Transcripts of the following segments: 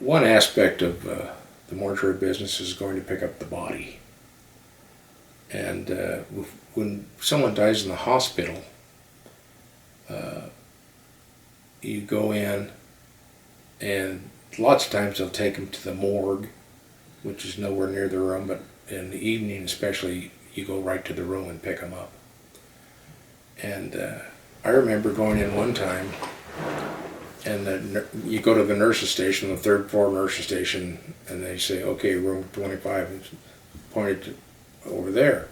one aspect of the mortuary business is going to pick up the body. And when someone dies in the hospital, you go in, and lots of times they'll take them to the morgue, which is nowhere near the room, but in the evening especially, you go right to the room and pick them up. And I remember going in one time, and you go to the nurse's station, the third floor nurse's station, and they say, okay, room 25 is pointed over there.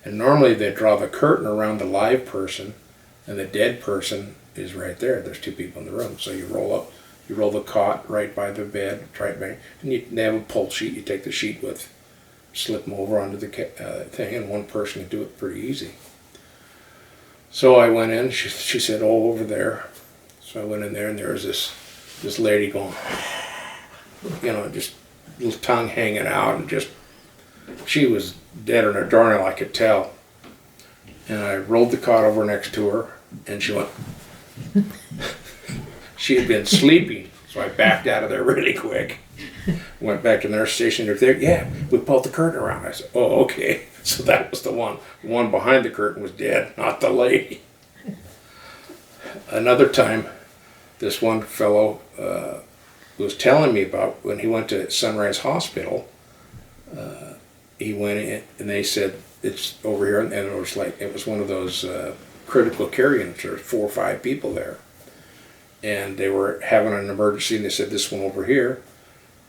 And normally they draw the curtain around the live person, and the dead person is right there. There's two people in the room. So you roll the cot right by the bed, right by, and they have a pull sheet. You take the sheet with, slip them over onto the thing, and one person can do it pretty easy. So I went in, she said, oh, over there. So I went in there, and there was this lady going, just little tongue hanging out, and just, she was dead on her doornail, I could tell. And I rolled the cot over next to her, and she went, she had been sleeping, so I backed out of there really quick. Went back to the nurse station. They're there. Yeah, we pulled the curtain around. I said, oh, okay. So that was the one. The one behind the curtain was dead, not the lady. Another time, this one fellow was telling me about when he went to Sunrise Hospital. He went in, and they said, it's over here, and it was one of those critical care units. There were 4 or 5 people there. And they were having an emergency, and they said, this one over here.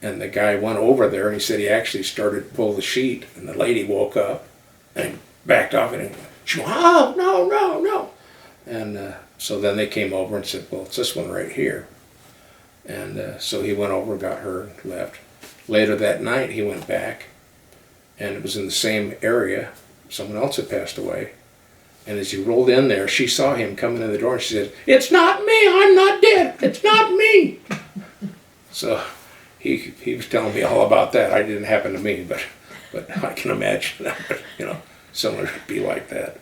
And the guy went over there, and he said he actually started to pull the sheet, and the lady woke up and backed off, and she went, oh, no. And so then they came over and said, well, it's this one right here. And so he went over and got her and left. Later that night, he went back, and it was in the same area. Someone else had passed away. And as he rolled in there, she saw him coming in the door, and she said, it's not me, I'm not dead, it's not me. So he was telling me all about that. It didn't happen to me, but I can imagine that, someone would be like that.